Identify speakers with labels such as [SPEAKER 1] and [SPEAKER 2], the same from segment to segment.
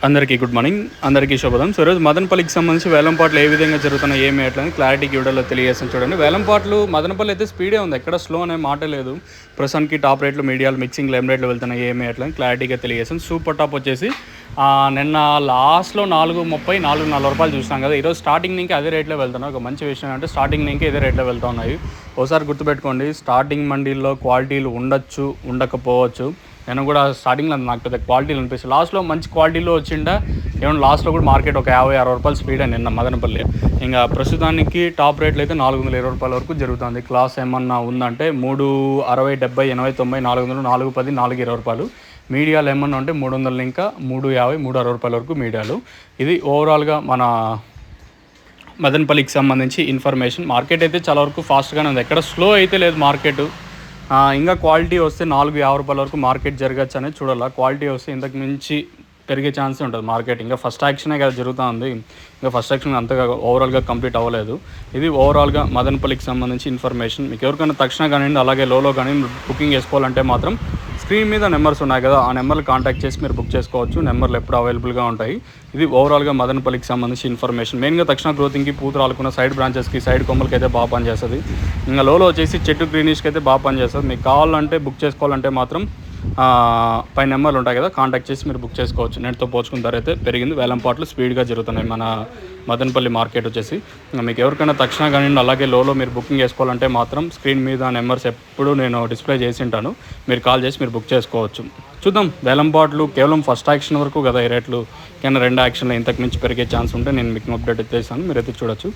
[SPEAKER 1] అందరికీ good morning, అందరికీ శుభోదయం. సో ఈరోజు మదనపల్లికి సంబంధించి వేలంపాట్లు ఏ విధంగా జరుగుతున్నాయి, ఏమి ఎట్లని క్లారిటీకి వీడియోలో తెలియజేస్తాను. చూడండి, వేలంపాట్లు మదనపల్లి అయితే స్పీడే ఉంది, ఎక్కడ స్లో అనే మాట లేదు. ప్రస్తుతానికి టాప్ రేట్లు, మీడియాలు, మిక్సింగ్ లెమ్ రేట్లు వెళ్తున్నాయి, ఏమి ఎట్లని క్లారిటీగా తెలియజేస్తాను. సూపర్ టాప్ వచ్చేసి నిన్న లాస్ట్లో 4.30, 4.40 రూపాయలు చూసినాం కదా. ఈరోజు స్టార్టింగ్ నుంచి అదే రేట్లో వెళ్తున్నాయి. ఒక మంచి విషయం అంటే స్టార్టింగ్ నుంచి ఇదే రేట్లో వెళ్తూ ఉన్నాయి. ఒకసారి గుర్తుపెట్టుకోండి, స్టార్టింగ్ మండీల్లో క్వాలిటీలు ఉండొచ్చు, ఉండకపోవచ్చు. నేను కూడా స్టార్టింగ్లో నాకు పెద్ద క్వాలిటీలు అనిపిస్తుంది. లాస్ట్లో మంచి క్వాలిటీలో వచ్చిండా ఏమన్నా లాస్ట్లో కూడా మార్కెట్ ఒక 50-60 రూపాయలు స్పీడ్ అని నిన్న మదనపల్లి. ఇంకా ప్రస్తుతానికి టాప్ రేట్లు అయితే 420 రూపాయల వరకు జరుగుతుంది. క్లాస్ ఏమన్నా ఉందంటే 360, 70, 80, 90, 400, 410, 420 రూపాయలు. మీడియాలు ఏమన్నా ఉంటే 300 ఇంకా 350, 360 రూపాయల వరకు మీడియాలు. ఇది ఓవరాల్గా మన మదనపల్లికి సంబంధించి ఇన్ఫర్మేషన్. మార్కెట్ అయితే చాలా వరకు ఫాస్ట్గానే ఉంది, ఎక్కడ స్లో అయితే లేదు మార్కెట్. ఇంకా క్వాలిటీ వస్తే 450 రూపాయల వరకు మార్కెట్ జరగచ్చు అనేది చూడాలి. క్వాలిటీ వస్తే ఇంతకు మించి పెరిగే ఛాన్స్ ఉంటుంది మార్కెట్. ఇంకా ఫస్ట్ యాక్షనే కదా జరుగుతూ ఉంది, ఇంకా ఫస్ట్ యాక్షన్ అంతగా ఓవరాల్గా కంప్లీట్ అవ్వలేదు. ఇది ఓవరాల్గా మదనపల్లికి సంబంధించి ఇన్ఫర్మేషన్. మీకు ఎవరికైనా తక్షణ కానివ్వండి, అలాగే లోలో కానీ బుకింగ్ చేసుకోవాలంటే మాత్రం స్క్రీన్ మీద నెంబర్స్ ఉన్నాయి కదా, ఆ నెంబర్లు కాంటాక్ట్ చేసి మీరు బుక్ చేసుకోవచ్చు. నెంబర్లు ఎప్పుడు అవైలబుల్గా ఉంటాయి. ఇది ఓవరాల్గా మదనపల్లికి సంబంధించి ఇన్ఫర్మేషన్. మెయిన్గా తక్షణ గ్రోతింగ్కి, పూతరాలకున్న సైడ్ బ్రాంచెస్కి, సైడ్ కొమ్మలకి అయితే బాగా పనిచేస్తుంది. ఇంకా లోలో వచ్చేసి చెట్టు గ్రీనిష్కి అయితే బాగా పనిచేస్తుంది. మీకు కావాలంటే బుక్ చేసుకోవాలంటే మాత్రం పై నెంబర్లు ఉంటాయి కదా, కాంటాక్ట్ చేసి మీరు బుక్ చేసుకోవచ్చు. నెట్తో పోల్చుకున్న ధర అయితే పెరిగింది. వేలంపాట్లు స్పీడ్గా జరుగుతున్నాయి మన మదనపల్లి మార్కెట్ వచ్చేసి. మీకు ఎవరికైనా తక్షణ కానీ అలాగే లోలో మీరు బుకింగ్ చేసుకోవాలంటే మాత్రం స్క్రీన్ మీద నెంబర్స్ ఎప్పుడు నేను డిస్ప్లే చేసి ఉంటాను, మీరు కాల్ చేసి మీరు బుక్ చేసుకోవచ్చు. చూద్దాం, వేలంపాట్లు కేవలం ఫస్ట్ యాక్షన్ వరకు కదా ఈ రేట్లు, కానీ రెండు యాక్షన్లో ఇంతకు మించి పెరిగే ఛాన్స్ ఉంటే నేను మీకు అప్డేట్ ఇచ్చేసాను, మీరైతే చూడొచ్చు.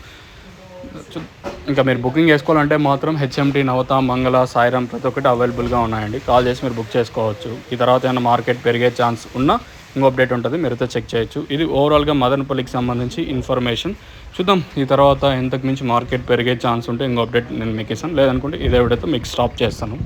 [SPEAKER 1] ఇంకా మీరు బుకింగ్ చేసుకోవాలంటే మాత్రం హెచ్ఎంటీ, నవత, మంగళ, సాయిరామ్ ప్రతి ఒక్కటి అవైలబుల్గా ఉన్నాయండి. కాల్ చేసి మీరు బుక్ చేసుకోవచ్చు. ఈ తర్వాత ఏమైనా మార్కెట్ పెరిగే ఛాన్స్ ఉన్నా ఇంకో అప్డేట్ ఉంటుంది, మీరైతే చెక్ చేయొచ్చు. ఇది ఓవరాల్గా మదనపల్లికి సంబంధించి ఇన్ఫర్మేషన్. చూద్దాం, ఈ తర్వాత ఎంతకు మించి మార్కెట్ పెరిగే ఛాన్స్ ఉంటే ఇంకో అప్డేట్ నేను మీకు ఇస్తాను, లేదనుకుంటే ఇదే వీడియోతో మీకు స్టాప్ చేస్తాను.